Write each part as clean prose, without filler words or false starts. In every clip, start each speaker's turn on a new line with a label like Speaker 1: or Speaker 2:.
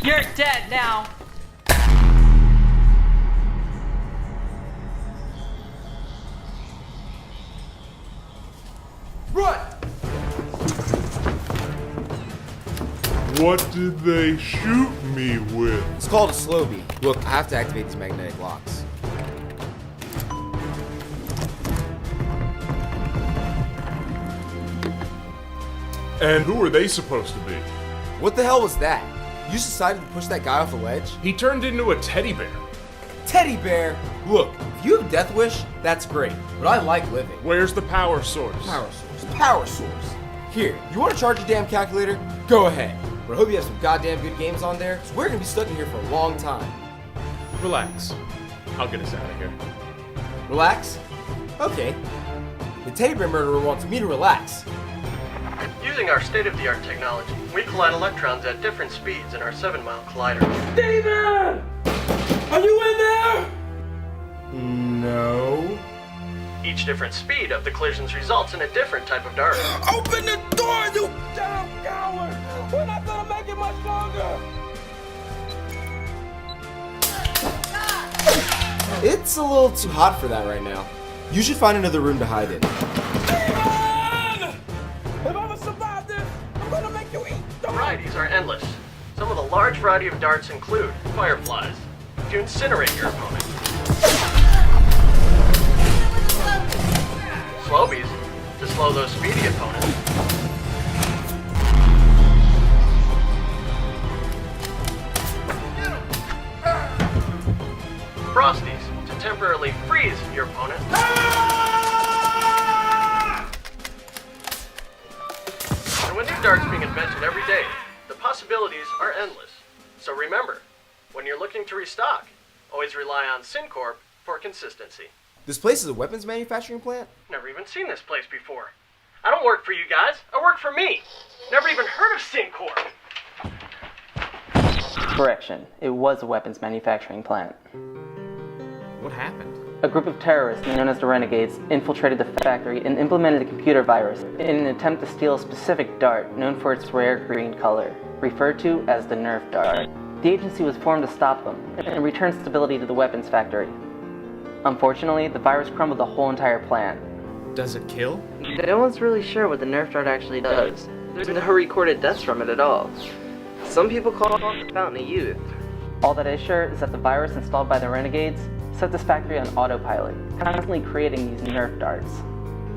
Speaker 1: You're dead now.
Speaker 2: Run!
Speaker 3: What did they shoot me with?
Speaker 2: It's called a slow beam. Look, I have to activate these magnetic locks.
Speaker 3: And who are they supposed to be?
Speaker 2: What the hell was that? You just decided to push that guy off a ledge?
Speaker 3: He turned into a teddy bear.
Speaker 2: Teddy bear! Look, if you have a death wish, that's great, but I like living.
Speaker 3: Where's the power source?
Speaker 2: Power source. Power source. Here, you want to charge your damn calculator? Go ahead. But I hope you have some goddamn good games on there, so we're gonna be stuck in here for a long time.
Speaker 3: Relax. I'll get us out of here.
Speaker 2: Relax? Okay. The teddy bear murderer wants me to relax.
Speaker 4: Using our state-of-the-art technology, we collide electrons at different speeds in our 7-mile collider.
Speaker 5: Steven! Are you in there?
Speaker 2: No.
Speaker 4: Each different speed of the collisions results in a different type of dart.
Speaker 5: Open the door, you damn coward! We're not gonna make it much longer!
Speaker 2: It's a little too hot for that right now. You should find another room to hide in.
Speaker 5: Steven! If I ever survive this, I'm gonna make you eat
Speaker 4: The varieties are endless. Some of the large variety of darts include fireflies, to incinerate your opponent. Slowies, to slow those speedy opponents. Frosties, to temporarily freeze your opponent. And with new darts being invented every day, the possibilities are endless. So remember, when you're looking to restock, always rely on SynCorp for consistency.
Speaker 2: This place is a weapons manufacturing plant?
Speaker 4: Never even seen this place before. I don't work for you guys, I work for me. Never even heard of SynCorp.
Speaker 6: Correction, it was a weapons manufacturing plant.
Speaker 7: What happened?
Speaker 6: A group of terrorists known as the Renegades infiltrated the factory and implemented a computer virus in an attempt to steal a specific dart known for its rare green color, referred to as the Nerf dart. The agency was formed to stop them and return stability to the weapons factory. Unfortunately, the virus crumbled the whole entire plant.
Speaker 7: Does it kill?
Speaker 6: No one's really sure what the Nerf dart actually does. There's no recorded deaths from it at all. Some people call it the Fountain of Youth. All that is sure is that the virus installed by the Renegades set this factory on autopilot, constantly creating these Nerf darts.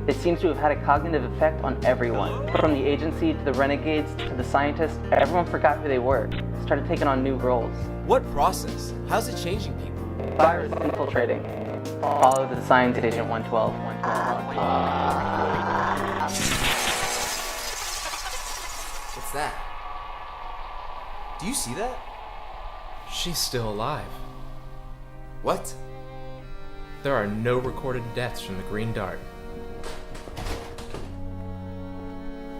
Speaker 6: It seems to have had a cognitive effect on everyone. From the agency to the Renegades to the scientists, everyone forgot who they were, started taking on new roles.
Speaker 2: What process? How's it changing people?
Speaker 6: Virus infiltrating. Follow the science agent 112.
Speaker 2: What's that? Do you see that?
Speaker 7: She's still alive.
Speaker 2: What?
Speaker 7: There are no recorded deaths from the green dart.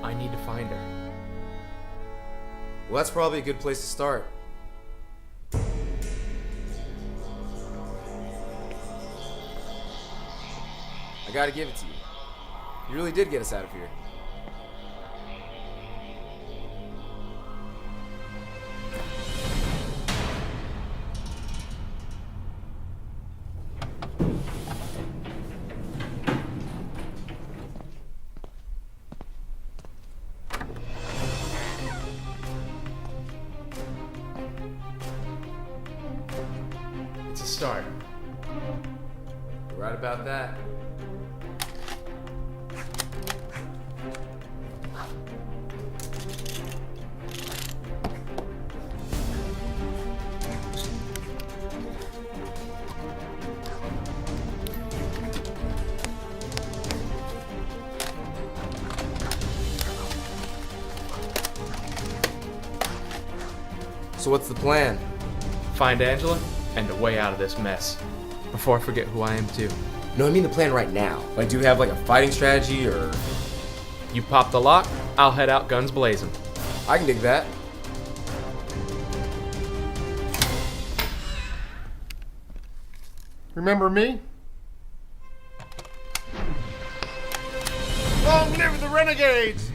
Speaker 7: I need to find her.
Speaker 2: Well, that's probably a good place to start. I gotta give it to you. You really did get us out of here.
Speaker 7: It's a start.
Speaker 2: You're right about that. So what's the plan?
Speaker 7: Find Angela and a way out of this mess. Before I forget who I am too.
Speaker 2: No, I mean the plan right now. Like, do you have like a fighting strategy or...
Speaker 7: You pop the lock, I'll head out guns blazing.
Speaker 2: I can dig that.
Speaker 3: Remember me? Long live the Renegades!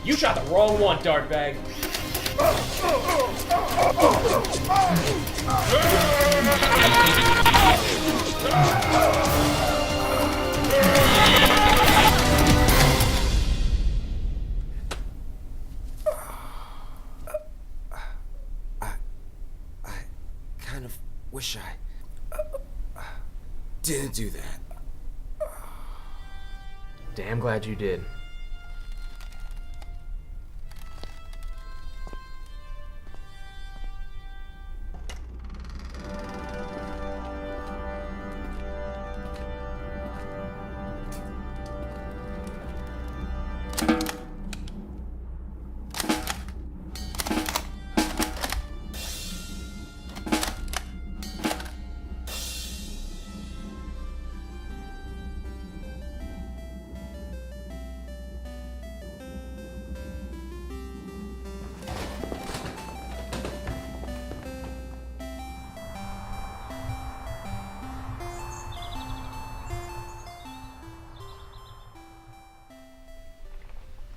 Speaker 7: You
Speaker 1: shot the wrong one, Dartbag.
Speaker 2: I kind of wish I didn't do that.
Speaker 7: Damn glad you did.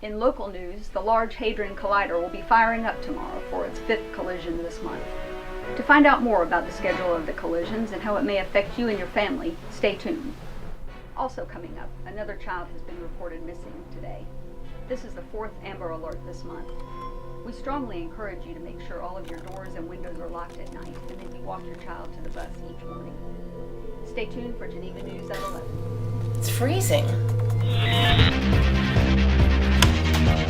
Speaker 8: In local news, the Large Hadron Collider will be firing up tomorrow for its 5th collision this month. To find out more about the schedule of the collisions and how it may affect you and your family, stay tuned. Also coming up, another child has been reported missing today. This is the 4th Amber Alert this month. We strongly encourage you to make sure all of your doors and windows are locked at night and that you walk your child to the bus each morning. Stay tuned for Geneva News at 11.
Speaker 9: It's freezing.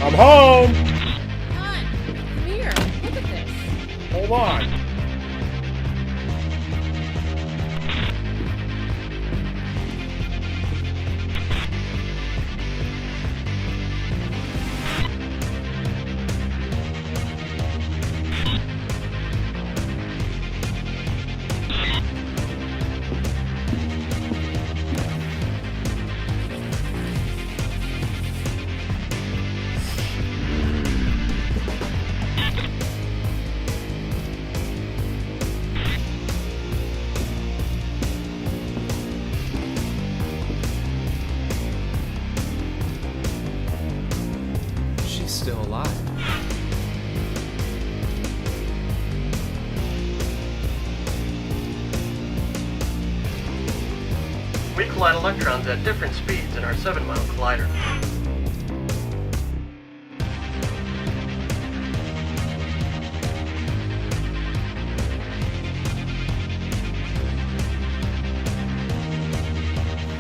Speaker 3: I'm home!
Speaker 9: Hon, come here. Look at this.
Speaker 3: Hold on.
Speaker 7: Still alive.
Speaker 4: We collide electrons at different speeds in our 7-mile collider.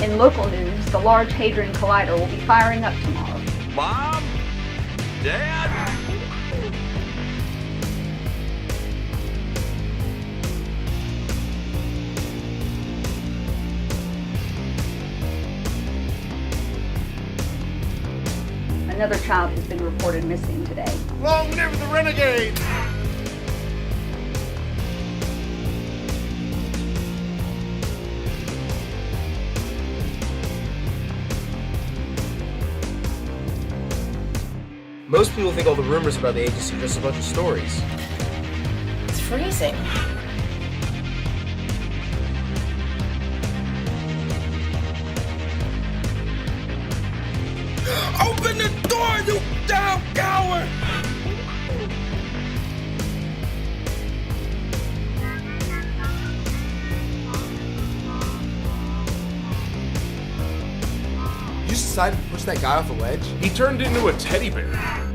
Speaker 8: In local news, the Large Hadron Collider will be firing up tomorrow.
Speaker 5: Mom? Dad?
Speaker 8: Another child has been reported missing today.
Speaker 3: Long live the Renegades!
Speaker 2: Most people think all the rumors about the agency are just a bunch of stories.
Speaker 9: It's freezing.
Speaker 5: Open the door, you damn coward!
Speaker 2: You just decided to push that guy off a ledge?
Speaker 3: He turned into a teddy bear.